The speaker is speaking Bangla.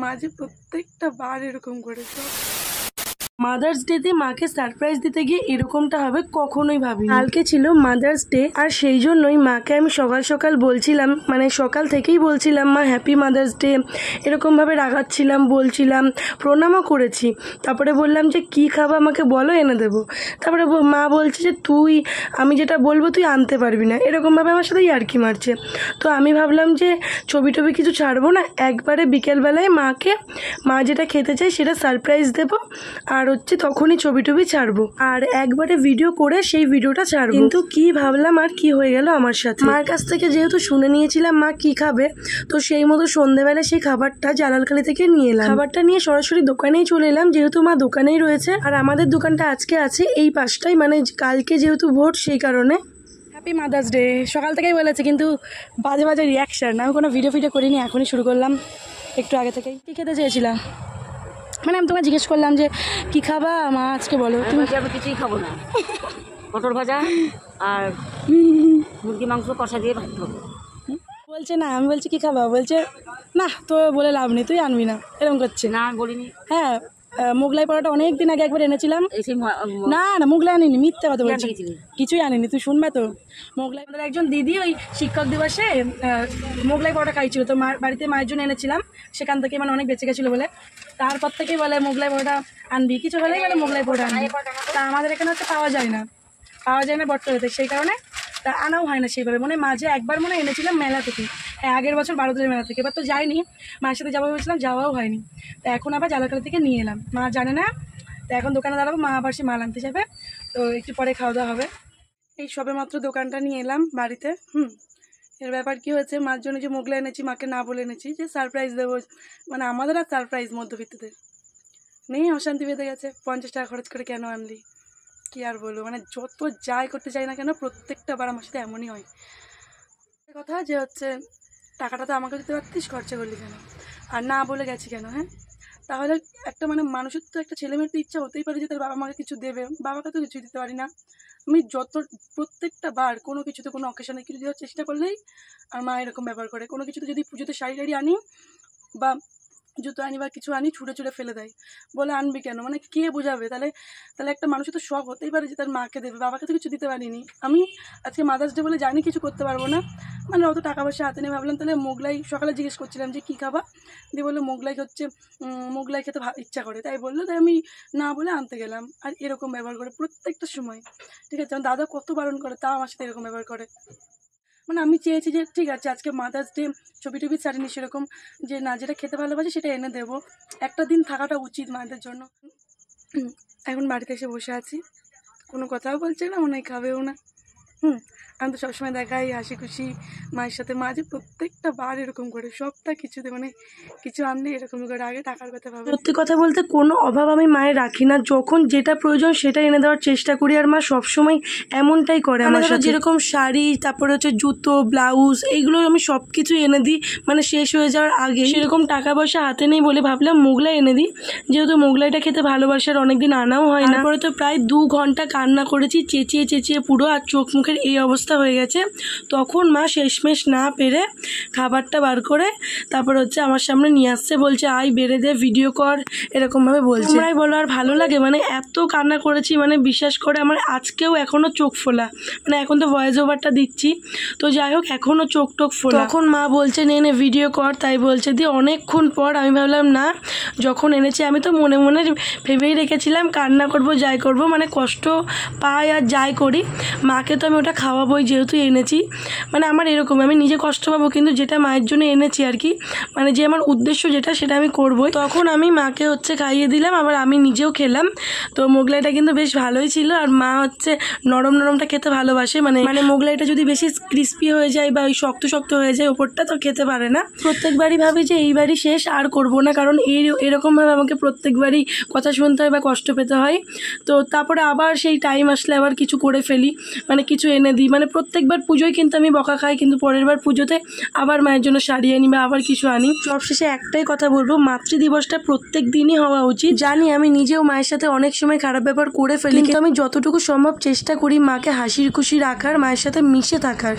মাঝে প্রত্যেকটা বার এরকম করে মাদার্স ডেতে মাকে সারপ্রাইজ দিতে গিয়ে এরকমটা হবে কখনোই ভাবিনি। কালকে ছিল মাদার্স ডে, আর সেই জন্যই মাকে আমি সকাল সকাল বলছিলাম, মানে সকাল থেকেই বলছিলাম মা হ্যাপি মাদার্স ডে, এরকমভাবে রাগাচ্ছিলাম, বলছিলাম, প্রণামও করেছি। তারপরে বললাম যে কি খাবা আমাকে বলো, এনে দেবো। তারপরে মা বলছে যে আমি যেটা বলবো তুই আনতে পারবি না, এরকমভাবে আমার সাথে ইয়ার্কি মারছে। তো আমি ভাবলাম যে ছবি টবি কিছু ছাড়বো না, একবারে বিকেলবেলায় মা যেটা খেতে চায় সেটা সারপ্রাইজ দেবো, আর তখনই ছবি টবি ছাড়বো, আর একবারে ভিডিও করে সেই ভিডিওটা ছাড়বো। কিন্তু কি ভাবলাম আর কি হয়ে গেল আমার সাথে। মার কাছ থেকে যেহেতু শুনে নিয়েছিলাম মা কি খাবে, তো সেই মতো সন্ধ্যেবেলা সেই খাবারটা জালালখালি থেকে নিয়ে এলাম। খাবারটা নিয়ে সরাসরি দোকানেই চলে এলাম, যেহেতু মা দোকানেই রয়েছে, আর আমাদের দোকানটা আজকে আছে এই পাশটাই, মানে কালকে যেহেতু ভোট সেই কারণে। হ্যাপি মাদার্স ডে সকাল থেকেই বলেছে, কিন্তু বাজে বাজে রিয়াকশন। আমি কোনো ভিডিও করিনি, এখনই শুরু করলাম একটু আগে থেকেই। কি খেতে চেয়েছিলাম, মানে আমি তোমাকে জিজ্ঞেস করলাম যে কি খাবা মা আজকে, বলো তুমি। আমি কিছুই খাবো না, পটল ভাজা আর মুরগি মাংস কষা দিয়ে ভাত খাবো। বলছে না, আমি বলছি কি খাবা, বলছে না তো বলে লাভ নেই, তুই আনবি না, এরকম করছে। না আমি বলিনি। হ্যাঁ, মোগলাই পরোটা অনেক দিন আগে একবার এনেছিলাম। না না মোগলাই আনিনি, মিথ্যে কথা বলছি, কিছুই আনিনি, তুই শুনবে তো। মোগলাই একজন দিদি ওই শিক্ষক দিবসে মোগলাই পরোটা খাইছিল, তো বাড়িতে মায়ের জন্য এনেছিলাম, সেখান থেকে মানে অনেক বেঁচে গেছিলো বলে, তারপর থেকেই বলে মোগলাই পরোটা আনবি, কিছু হলেই মানে মোগলাই পরোটা আনবি। তা আমাদের এখানে পাওয়া যায় না বটতলাতে, সেই কারণে তা আনাও হয় না সেইভাবে। মানে মাঝে একবার মনে এনেছিলাম মেলা থেকে, হ্যাঁ আগের বছর 12 মেলা থেকে, এবার তো যাইনি, মায়ের সাথে যাবো ভেবেছিলাম, যাওয়াও হয়নি। তা এখন আবার জালালখালি থেকে নিয়ে এলাম, মা জানে না। তো এখন দোকানে দাঁড়াবো, মা আবার সে মাল আনতে যাবে, তো একটু পরে খাওয়া দাওয়া হবে। এই সবে মাত্র দোকানটা নিয়ে এলাম বাড়িতে। এর ব্যাপার কি হয়েছে, মার জন্য যে মোগলাই এনেছি মাকে না বলে এনেছি, যে সারপ্রাইজ দেবো, মানে আমাদের আর সারপ্রাইজ মধ্যবিত্তদের নেই, অশান্তি বেঁধে গেছে। 50 টাকা খরচ করে কেন আনলি, কি আর বলবো, মানে যত যাই করতে চাই না কেন প্রত্যেকটা বার আমার সাথে এমনই হয়। কথা যে টাকাটা তো আমাকে দিতে পারতিস, খরচা করলি কেন, আর না বলে গেছি কেন। হ্যাঁ, তাহলে একটা মানে মানুষের তো একটা ছেলেমেয়ের তো ইচ্ছা হতেই পারে যে তার বাবা মাকে কিছু দেবে, বাবাকে তো কিছুই দিতে পারি না আমি। প্রত্যেকটা বার কোনো কিছুতে, কোনো অকেশনে কিছু দেওয়ার চেষ্টা করলেই আর মা এরকম ব্যবহার করে। কোনো কিছুতে যদি পুজোতে শাড়ি টাড়ি আনি বা জুতো আনি বা কিছু আনি, ছুঁড়ে ফেলে দেয়, বলে আনবি কেন, মানে কে বোঝাবে। তাহলে একটা মানুষের তো শখ হতেই পারে যে তার মাকে দেবে, বাবাকে তো কিছু দিতে পারিনি আমি। আজকে মাদার্স ডে বলে জানি কিছু করতে পারবো না, মানে অত টাকা পয়সা হাতে নিয়ে ভাবলাম তাহলে মোগলাই, সকালে জিজ্ঞেস করছিলাম যে কী খাবা, দিয়ে বললো মোগলাই খেতে ইচ্ছা করে, তাই বললো, তাই আমি না বলে আনতে গেলাম। আর এরকম ব্যবহার করে প্রত্যেকটা সময়, ঠিক আছে, দাদা কত বারণ করে তাও আমার সাথে এরকম ব্যবহার করে। মানে আমি চেয়েছি যে ঠিক আছে আজকে মাদার্স ডে, ছবি টবি ছাড়িনি সেরকম, যে না যেটা খেতে ভালোবাসে সেটা এনে দেবো, একটা দিন থাকাটা উচিত মায়েদের জন্য। এখন বাড়িতে এসে বসে আছি, কোনো কথাও বলছে না, মনে হয় খাবেও না। আমি তো সবসময় দেখাই হাসি খুশি মায়ের সাথে, মা যে প্রত্যেকটা বার এরকম করে, সবটা কিছুতে মানে কিছু আনলে এরকম করে, আগে টাকার কথা ভাবে। সত্যি কথা বলতে কোনো অভাব আমি মায়ের রাখি না, যখন যেটা প্রয়োজন সেটা এনে দেওয়ার চেষ্টা করি, আর মা সবসময় এমনটাই করে আমার সাথে। যেরকম শাড়ি, তারপরে জুতো, ব্লাউজ, এইগুলো আমি সব কিছু এনে দিই, মানে শেষ হয়ে যাওয়ার আগে। সেরকম টাকা পয়সা হাতে নেই বলে ভাবলাম মোগলাই এনে দিই, যেহেতু মোগলাইটা খেতে ভালোবাসার, অনেকদিন আনাও হয় না। তারপরে তো প্রায় 2 ঘন্টা কান্না করেছি, চেঁচিয়ে পুরো, আর চোখ মুখের এই অবস্থা হয়ে গেছে। তখন মা শেষমেশ না পেরে খাবারটা বার করে তারপর আমার সামনে নিয়ে আসছে, বলছে আয় বেড়ে দে, ভিডিও কর, এরকমভাবে বলছে। তোমরাই বলো আর ভালো লাগে, মানে এত কান্না করেছি, মানে বিশ্বাস করে আমার আজকেও এখনও চোখ ফোলা, মানে এখন তো ভয়েস ওভারটা দিচ্ছি, তো যাই হোক এখনও চোখ টোক ফোলা। তখন মা বলছে নে ভিডিও কর, তাই বলছে। দিয়ে অনেকক্ষণ পর আমি ভাবলাম না, যখন এনেছি আমি তো মনে মনে ভেবেই রেখেছিলাম কান্না করবো, যাই করবো, মানে কষ্ট পাই আর যাই করি, মাকে তো আমি ওটা খাওয়াবোই যেহেতু এনেছি। মানে আমার এরকম, আমি নিজে কষ্ট পাবো কিন্তু যেটা মায়ের জন্য এনেছি আর কি, মানে যে আমার উদ্দেশ্য যেটা সেটা আমি করবোই। তখন আমি মাকে খাইয়ে দিলাম, আবার আমি নিজেও খেলাম। তো মোগলাইটা কিন্তু বেশ ভালোই ছিল, আর মা নরমটা খেতে ভালোবাসে, মানে মোগলাইটা যদি বেশি ক্রিস্পি হয়ে যায় বা ওই শক্ত হয়ে যায় ওপরটা, তো খেতে পারে না। প্রত্যেকবারই ভাবি যে এইবারই শেষ, আর করব না, কারণ এরকমভাবে আমাকে প্রত্যেকবারই কথা শুনতে হয় বা কষ্ট পেতে হয়। তো তারপরে আবার সেই টাইম আসলে আবার কিছু করে ফেলি, মানে কিছু এনে দিই, মানে প্রত্যেকবার পুজোয় কিন্তু আমি বকা খাই, কিন্তু পরের বার পুজোতে আবার মায়ের জন্য শাড়ি আনি বা আবার কিছু আনি। সবশেষে একটাই কথা বলবো, মাতৃদিবসটা প্রত্যেক দিনই হওয়া উচিত। জানি আমি নিজেও মায়ের সাথে অনেক সময় খারাপ ব্যাপার করে ফেলি, কিন্তু আমি যতটুকু সম্ভব চেষ্টা করি মাকে হাসির খুশি রাখার, মায়ের সাথে মিশে থাকার।